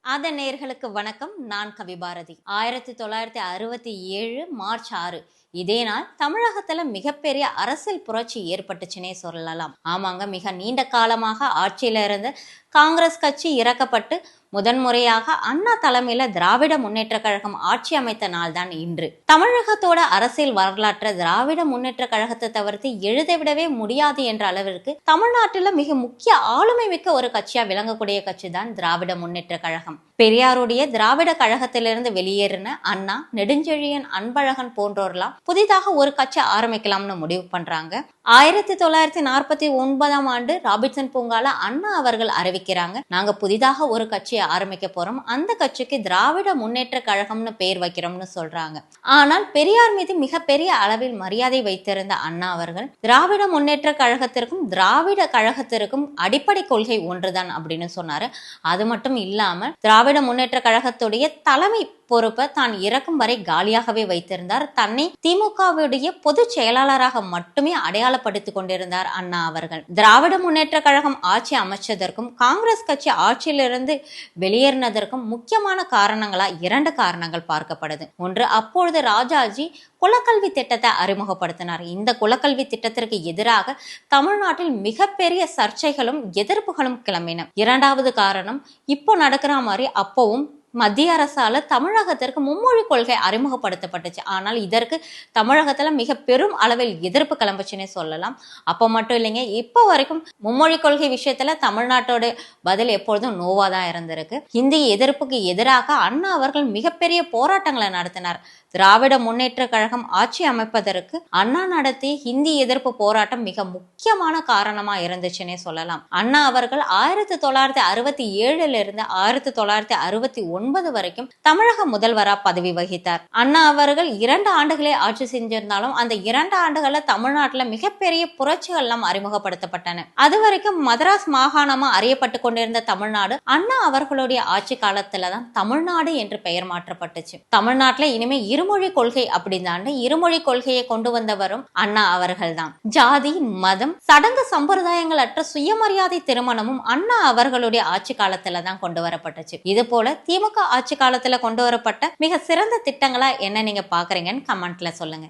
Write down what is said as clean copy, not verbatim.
அதன் நேயர்களுக்கு வணக்கம். நான் கவிபாரதி. 1967 மார்ச் 6 இதே நாள் தமிழகத்துல மிகப்பெரிய அரசியல் புரட்சி ஏற்பட்டுச்சுன்னே சொல்லலாம். ஆமாங்க, மிக நீண்ட காலமாக ஆட்சியில இருந்த காங்கிரஸ் கட்சி இறக்கப்பட்டு முதன்முறையாக அண்ணா தலைமையில திராவிட முன்னேற்ற கழகம் ஆட்சி அமைத்த நாள் தான் இன்று. தமிழகத்தோட அரசியல் வரலாற்றை திராவிட முன்னேற்ற கழகத்தை தவிர்த்து எழுதவிடவே முடியாது என்ற அளவிற்கு தமிழ்நாட்டில் மிக முக்கிய ஆளுமை மிக்க ஒரு கட்சியா விளங்கக்கூடிய கட்சி தான் திராவிட முன்னேற்ற கழகம். பெரியாருடைய திராவிட கழகத்திலிருந்து வெளியேறின அண்ணா, நெடுஞ்செழியன், அன்பழகன் போன்றோர்லாம் புதிதாக ஒரு கட்சி ஆரம்பிக்கலாம்னு முடிவு பண்றாங்க. 1949 ஆண்டு ராபின்சன் பூங்கால அண்ணா அவர்கள் அறிவிக்கிறாங்க, நாங்க புதிதாக ஒரு கட்சியை ஆரம்பிக்க போறோம், அந்த கட்சிக்கு திராவிட முன்னேற்ற கழகம்னு பெயர் வைக்கிறோம்னு சொல்றாங்க. ஆனால் பெரியார் மீது மிகப்பெரிய அளவில் மரியாதை வைத்திருந்த அண்ணா அவர்கள் திராவிட முன்னேற்ற கழகத்திற்கும் திராவிட கழகத்திற்கும் அடிப்படை கொள்கை ஒன்றுதான் அப்படின்னு சொன்னாரு. அது மட்டும் இல்லாமல் திராவிட முன்னேற்ற கழகத்துடைய தலைமை பொறுப்பை தான் இறக்கும் வரை காலியாகவே வைத்திருந்தார். தன்னை திமுகவுடைய பொதுச் செயலாளராக மட்டுமே அடையாளப்படுத்திக் கொண்டிருந்தார் அண்ணா அவர்கள். திராவிட முன்னேற்ற கழகம் ஆட்சி அமைச்சதற்கும் காங்கிரஸ் கட்சி ஆட்சியிலிருந்து வெளியேறினதற்கும் முக்கியமான காரணங்களா 2 காரணங்கள் பார்க்கப்படுது. ஒன்று, அப்பொழுது ராஜாஜி குலக்கல்வி திட்டத்தை அறிமுகப்படுத்தினார். இந்த குலக்கல்வி திட்டத்திற்கு எதிராக தமிழ்நாட்டில் மிகப்பெரிய சர்ச்சைகளும் எதிர்ப்புகளும் கிளம்பின. 2வது காரணம், இப்போ நடக்கிற மாதிரி அப்பவும் மத்திய அரசால தமிழகத்திற்கு மும்மொழி கொள்கை அறிமுகப்படுத்தப்பட்டுச்சு. ஆனால் இதற்கு தமிழகத்துல மிக பெரும் அளவில் எதிர்ப்பு கிளம்புச்சுன்னே சொல்லலாம். அப்ப மட்டும் இல்லைங்க, இப்ப வரைக்கும் மும்மொழி கொள்கை விஷயத்துல தமிழ்நாட்டோட பதில் எப்பொழுதும் நோவாதான் இருந்திருக்கு. ஹிந்தி எதிர்ப்புக்கு எதிராக அண்ணா அவர்கள் மிகப்பெரிய போராட்டங்களை நடத்தினார். திராவிட முன்னேற்ற கழகம் ஆட்சி அமைப்பதற்கு அண்ணா நடத்திய ஹிந்தி எதிர்ப்பு போராட்டம் மிக முக்கியமான காரணமா இருந்துச்சுன்னே சொல்லலாம். அண்ணா அவர்கள் 1967 இருந்து 1969 வரைக்கும் தமிழக முதல்வரா பதவி வகித்தார். அண்ணா அவர்கள் 2 ஆண்டுகளே ஆட்சி செஞ்சிருந்தாலும் அந்த 2 ஆண்டுகள்ல தமிழ்நாட்டுல மிகப்பெரிய புரட்சிகள் எல்லாம் அறிமுகப்படுத்தப்பட்டன. அது வரைக்கும் மதராஸ் மாகாணமா அறியப்பட்டு கொண்டிருந்த தமிழ்நாடு அண்ணா அவர்களுடைய ஆட்சி காலத்துலதான் தமிழ்நாடு என்று பெயர் மாற்றப்பட்டுச்சு. தமிழ்நாட்டுல இனிமே இருமொழி கொள்கை அப்படின்தான் இருமொழி கொள்கையை கொண்டு வந்தவரும் அண்ணா அவர்கள் தான். ஜாதி, மதம், சடங்கு சம்பிரதாயங்கள் அற்ற சுயமரியாதை திருமணமும் அண்ணா அவர்களுடைய ஆட்சி காலத்துல தான் கொண்டு வரப்பட்டுச்சு. இது போல திமுக ஆட்சி காலத்துல கொண்டு வரப்பட்ட மிக சிறந்த திட்டங்களா என்ன நீங்க பாக்குறீங்கன்னு கமெண்ட்ல சொல்லுங்க.